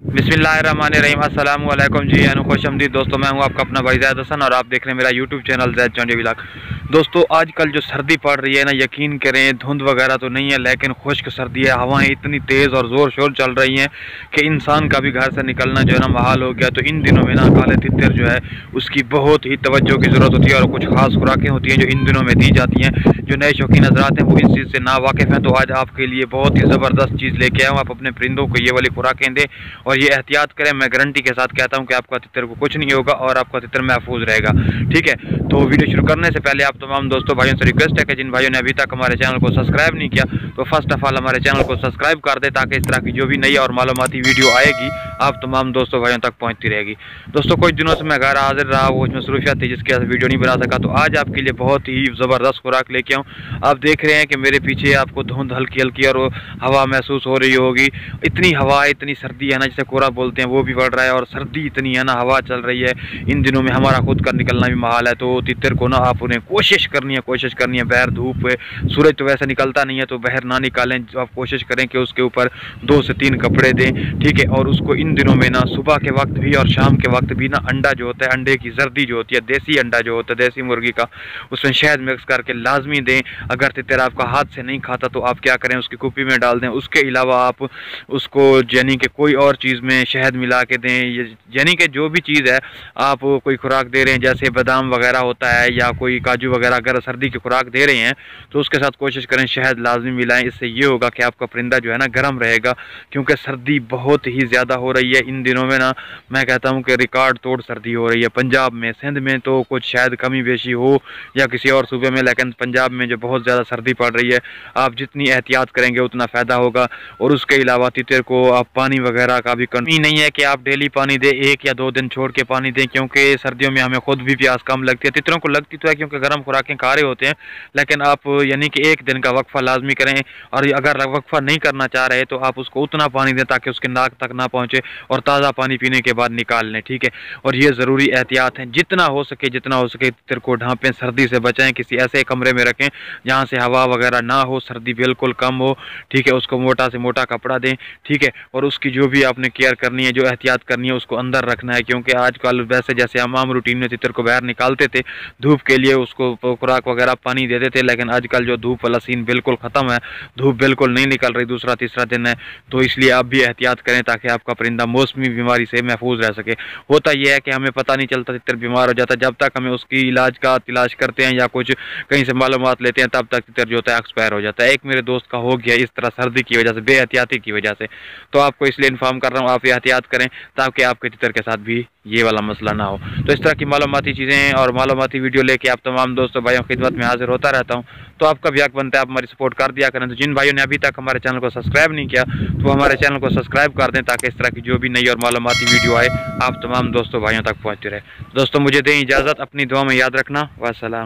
बिस्मिल्लाहिर्रहमानिर्रहीम, अस्सलाम वालेकुम जी, खुशआमदीद दोस्तों। मैं हूं आपका अपना भाई ज़ैद हसन और आप देख रहे हैं मेरा यूट्यूब चैनल ज़ैद चौंडी व्लॉग। दोस्तों आजकल जो सर्दी पड़ रही है ना, यकीन करें धुंध वगैरह तो नहीं है लेकिन खुश्क सर्दी है। हवाएं इतनी तेज़ और ज़ोर शोर चल रही हैं कि इंसान का भी घर से निकलना जो है ना महाल हो गया। तो इन दिनों में ना काले तितर जो है उसकी बहुत ही तवज्जो की ज़रूरत होती है और कुछ खास खुराकें होती हैं जो इन दिनों में दी जाती हैं। जो नए शौकीन हज़रात हैं वो इस चीज़ से ना वाकिफ़ हैं, तो आज आपके लिए बहुत ही ज़बरदस्त चीज़ लेके आया हूँ। आप अपने परिंदों को ये वाली खुराकें दें और ये एहतियात करें। मैं गारंटी के साथ कहता हूं कि आपका तितर को कुछ नहीं होगा और आपका तितर महफूज रहेगा। ठीक है, तो वीडियो शुरू करने से पहले आप तमाम दोस्तों भाइयों से रिक्वेस्ट है कि जिन भाइयों ने अभी तक हमारे चैनल को सब्सक्राइब नहीं किया तो फर्स्ट ऑफ ऑल हमारे चैनल को सब्सक्राइब कर दे, ताकि इस तरह की जो भी नई और मालूमाती वीडियो आएगी आप तमाम दोस्तों भाइयों तक पहुँचती रहेगी। दोस्तों कुछ दिनों से मैं घर हाजिर रहा, वो मसरूफियत थी जिसकी वजह से वीडियो नहीं बना सका, तो आज आपके लिए बहुत ही ज़बरदस्त खुराक लेके आऊँ। आप देख रहे हैं कि मेरे पीछे आपको धुंध हल्की हल्की और हवा महसूस हो रही होगी। इतनी हवा, इतनी सर्दी है ना, जिसे कोहरा बोलते हैं, वो भी बढ़ रहा है और सर्दी इतनी है ना, हवा चल रही है। इन दिनों में हमारा खुद का निकलना भी महाल है। तो तितर को ना आप उन्हें कोशिश करनी है बाहर धूप, सूरज तो वैसे निकलता नहीं है तो बाहर ना निकालें। आप कोशिश करें कि उसके ऊपर 2 से 3 कपड़े दें। ठीक है, और उसको इन दिनों में ना सुबह के वक्त भी और शाम के वक्त भी ना अंडा जो होता है, अंडे की जर्दी जो होती है, देसी अंडा जो होता है देसी मुर्गी का, उसमें शहद मिक्स करके लाजमी दें। अगर तितर आपका हाथ से नहीं खाता तो आप क्या करें, उसकी कुप्पी में डाल दें। उसके अलावा आप उसको यानी कि कोई और चीज़ में शहद मिला के दें, यानी कि जो भी चीज़ है आप कोई खुराक दे रहे हैं जैसे बादाम वगैरह होता है या कोई काजू वगैरह, अगर सर्दी की खुराक दे रहे हैं तो उसके साथ कोशिश करें शहद लाजमी मिलाएं। इससे ये होगा कि आपका परिंदा जो है ना गर्म रहेगा, क्योंकि सर्दी बहुत ही ज़्यादा हो रही है इन दिनों में ना। मैं कहता हूँ कि रिकॉर्ड तोड़ सर्दी हो रही है पंजाब में। सिंध में तो कुछ शायद कमी बेशी हो या किसी और सूबे में, लेकिन पंजाब में जो बहुत ज़्यादा सर्दी पड़ रही है, आप जितनी एहतियात करेंगे उतना फ़ायदा होगा। और उसके अलावा तितर को आप पानी वगैरह का भी कमी नहीं है कि आप डेली पानी दें, 1 या 2 दिन छोड़ के पानी दें, क्योंकि सर्दियों में हमें खुद भी प्यास कम लगती है। तितरों को लगती तो है क्योंकि गर्म खुराकें खा रहे होते हैं, लेकिन आप यानी कि 1 दिन का वक्फा लाजमी करें। और अगर वक्फा नहीं करना चाह रहे तो आप उसको उतना पानी दें ताकि उसके नाक तक ना पहुँचे और ताज़ा पानी पीने के बाद निकाल लें। ठीक है, और ये ज़रूरी एहतियात हैं। जितना हो सके तितर को ढांपें, सर्दी से बचाएं, किसी ऐसे कमरे में रखें जहाँ से हवा वगैरह ना हो, सर्दी बिल्कुल कम हो। ठीक है, उसको मोटा से मोटा कपड़ा दें। ठीक है, और उसकी जो भी आपने केयर करनी है, जो एहतियात करनी है, उसको अंदर रखना है, क्योंकि आजकल वैसे जैसे हम आम रूटीन में तितर को बाहर निकालते थे धूप के लिए, उसको खुराक वगैरह पानी देते थे, लेकिन आजकल जो धूप वाला सीन बिल्कुल ख़त्म है, धूप बिल्कुल नहीं निकल रही, दूसरा तीसरा दिन है। तो इसलिए आप भी एहतियात करें ताकि आपका परिंदा मौसमी बीमारी से महफूज रह सके। होता यह है कि हमें पता नहीं चलता तितर बीमार हो जाता, जब तक हमें उसकी इलाज का तलाश करते हैं या कुछ कहीं से मालूमात लेते हैं तब तक तितर जो होता है एक्सपायर हो जाता है। एक मेरे दोस्त का हो गया इस तरह सर्दी की वजह से, बेहतियाती की वजह से। तो आपको इसलिए इन्फॉर्म कर रहा हूँ, आप एहतियात करें ताकि आपके तितर के साथ भी ये वाला मसला ना हो। तो इस तरह की मालूमाती चीज़ें और मालूमाती वीडियो लेके आप तमाम दोस्तों भाइयों की खिदमत में हाजिर होता रहता हूँ। तो आपका भी हक बनता है आप हमारी सपोर्ट कर दिया करें। तो जिन भाइयों ने अभी तक हमारे चैनल को सब्सक्राइब नहीं किया तो हमारे चैनल को सब्सक्राइब कर दें, ताकि इस तरह की जो भी नई और मालूमाती वीडियो आए आप तमाम दोस्तों भाइयों तक पहुँचते रहे। दोस्तों मुझे दें इजाज़त, अपनी दुआ में याद रखना। वास्सलाम।